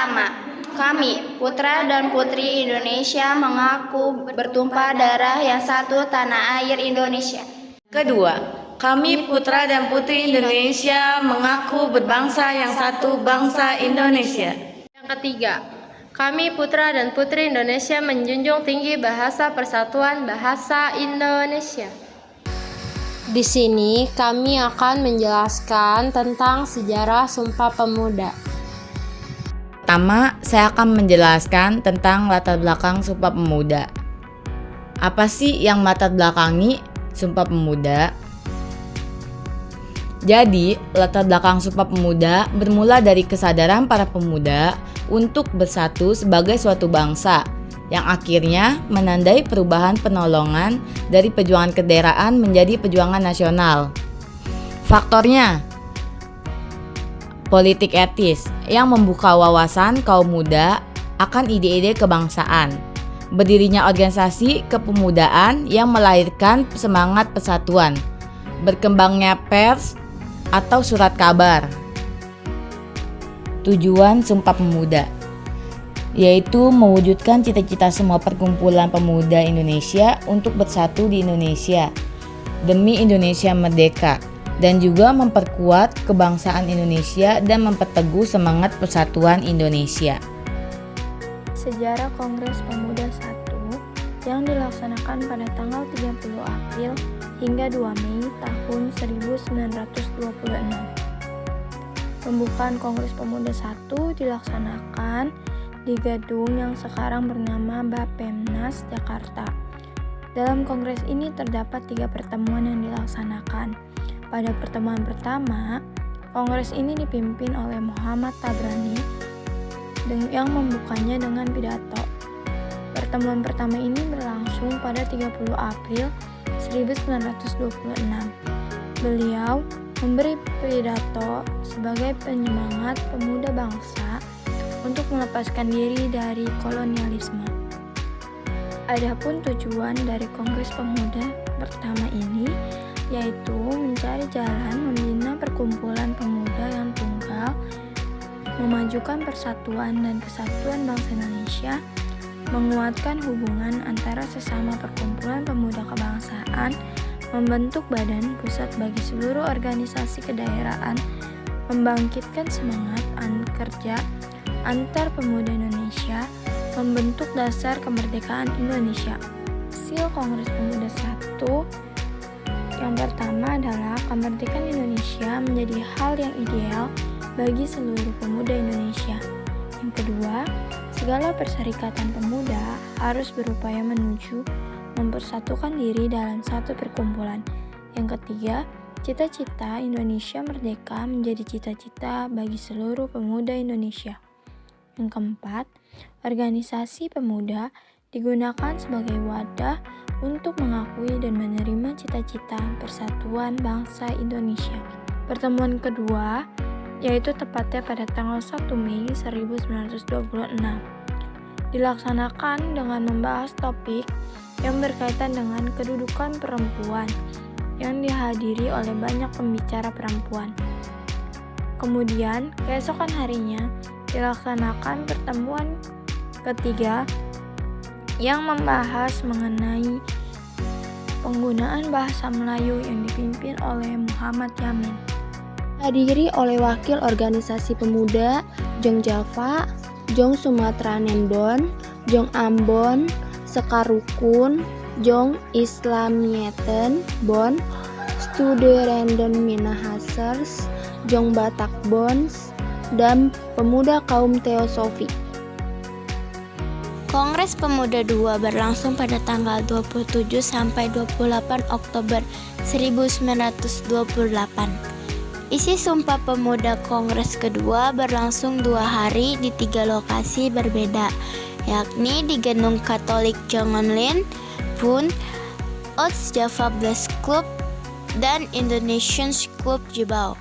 pertama, kami, putra dan putri Indonesia, mengaku bertumpah darah yang satu tanah air Indonesia. Kedua, kami putra dan putri Indonesia mengaku berbangsa yang satu, bangsa Indonesia. Yang ketiga, kami putra dan putri Indonesia menjunjung tinggi bahasa persatuan bahasa Indonesia. Di sini kami akan menjelaskan tentang sejarah Sumpah Pemuda. Pertama, saya akan menjelaskan tentang latar belakang Sumpah Pemuda. Apa sih yang latar belakangi Sumpah Pemuda? Jadi, latar belakang Sumpah Pemuda bermula dari kesadaran para pemuda untuk bersatu sebagai suatu bangsa, yang akhirnya menandai perubahan penolongan dari perjuangan kedaerahan menjadi perjuangan nasional. Faktornya, politik etis yang membuka wawasan kaum muda akan ide-ide kebangsaan, berdirinya organisasi kepemudaan yang melahirkan semangat persatuan, berkembangnya pers atau surat kabar. Tujuan Sumpah Pemuda yaitu mewujudkan cita-cita semua perkumpulan pemuda Indonesia untuk bersatu di Indonesia demi Indonesia merdeka, dan juga memperkuat kebangsaan Indonesia dan memperteguh semangat persatuan Indonesia. Sejarah Kongres Pemuda 1 yang dilaksanakan pada tanggal 30 April hingga 2 Mei tahun 1926. Pembukaan Kongres Pemuda 1 dilaksanakan di gedung yang sekarang bernama Bappenas, Jakarta. Dalam kongres ini terdapat 3 pertemuan yang dilaksanakan. Pada pertemuan pertama, kongres ini dipimpin oleh Muhammad Tabrani yang membukanya dengan pidato. Pertemuan pertama ini berlangsung pada 30 April 1926. Beliau memberi pidato sebagai penyemangat pemuda bangsa untuk melepaskan diri dari kolonialisme. Adapun tujuan dari Kongres Pemuda pertama ini yaitu mencari jalan membina perkumpulan pemuda yang tunggal, memajukan persatuan dan kesatuan bangsa Indonesia, menguatkan hubungan antara sesama perkumpulan pemuda kebangsaan, membentuk badan pusat bagi seluruh organisasi kedaerahan, membangkitkan semangat kerja antar pemuda Indonesia, membentuk dasar kemerdekaan Indonesia. Hasil Kongres Pemuda 1 yang pertama adalah kemerdekaan Indonesia menjadi hal yang ideal bagi seluruh pemuda Indonesia. Yang kedua, segala perserikatan pemuda harus berupaya menuju mempersatukan diri dalam satu perkumpulan. Yang ketiga, cita-cita Indonesia merdeka menjadi cita-cita bagi seluruh pemuda Indonesia. Yang keempat, organisasi pemuda digunakan sebagai wadah untuk mengakui dan menerima cita-cita persatuan bangsa Indonesia. Pertemuan kedua yaitu tepatnya pada tanggal 1 Mei 1926 dilaksanakan dengan membahas topik yang berkaitan dengan kedudukan perempuan yang dihadiri oleh banyak pembicara perempuan. Kemudian, keesokan harinya dilaksanakan pertemuan ketiga yang membahas mengenai penggunaan bahasa Melayu yang dipimpin oleh Muhammad Yamin. Hadiri oleh wakil organisasi pemuda Jong Java, Jong Sumatera Nendon, Jong Ambon, Sekarukun, Jong Islamieten, Bon, Studerenden Minahasers, Jong Batak Bons, dan pemuda kaum Teosofi. Kongres Pemuda II berlangsung pada tanggal 27 sampai 28 Oktober 1928. Isi Sumpah Pemuda Kongres kedua berlangsung 2 hari di 3 lokasi berbeda, yakni di Gedung Katolik Jongonlin, Pun, Ots Java Blast Club, dan Indonesian Club Jibau.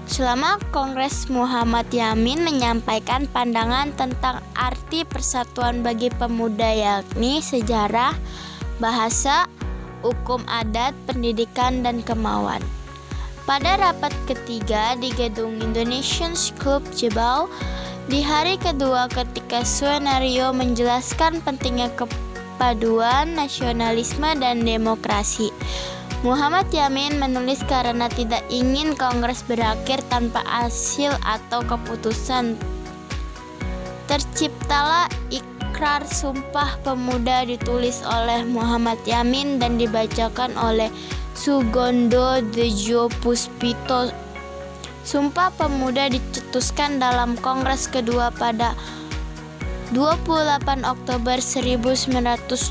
Selama Kongres, Muhammad Yamin menyampaikan pandangan tentang arti persatuan bagi pemuda, yakni sejarah, bahasa, hukum adat, pendidikan, dan kemauan. Pada rapat ketiga di Gedung Indonesian Club Jibau, Di hari kedua ketika Suenario menjelaskan pentingnya kepaduan nasionalisme dan demokrasi, Muhammad Yamin menulis karena tidak ingin Kongres berakhir tanpa hasil atau keputusan. Terciptalah Ikrar Sumpah Pemuda ditulis oleh Muhammad Yamin dan dibacakan oleh Sugondo Dejo Puspito. Sumpah Pemuda dicetuskan dalam Kongres kedua pada 28 Oktober 1928.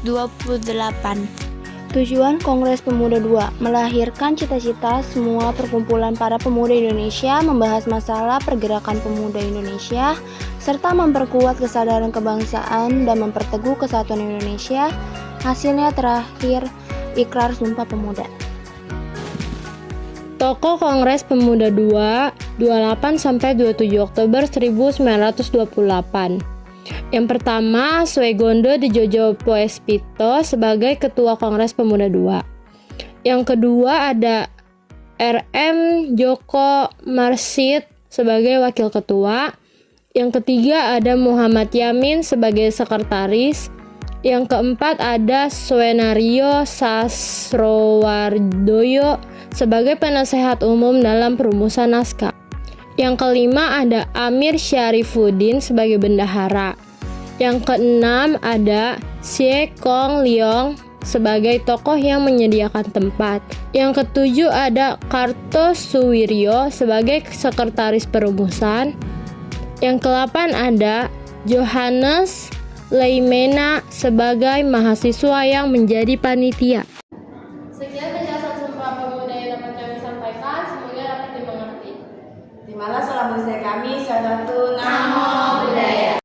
Tujuan Kongres Pemuda II melahirkan cita-cita semua perkumpulan para pemuda Indonesia, membahas masalah pergerakan pemuda Indonesia, serta memperkuat kesadaran kebangsaan dan memperteguh kesatuan Indonesia. Hasilnya terakhir Ikrar Sumpah Pemuda. Tokoh Kongres Pemuda II 28-27 Oktober 1928. Yang pertama, Suegondo Dejojo Puspito sebagai Ketua Kongres Pemuda II. Yang kedua ada RM Joko Marsit sebagai Wakil Ketua. Yang ketiga ada Muhammad Yamin sebagai Sekretaris. Yang keempat ada Suenario Sastrowardoyo sebagai penasehat umum dalam perumusan naskah. Yang kelima ada Amir Syarifuddin sebagai bendahara. Yang keenam ada Xie Kong Leong sebagai tokoh yang menyediakan tempat. Yang ketujuh ada Kartosuwiryo sebagai sekretaris perumusan. Yang kedelapan ada Johannes Leimena sebagai mahasiswa yang menjadi panitia. Sekian penjelasan Sumpah Pemuda yang dapat kami sampaikan, semoga dapat dimengerti. Terimalah salam dari kami, Sahadatun Namo Buddhaya.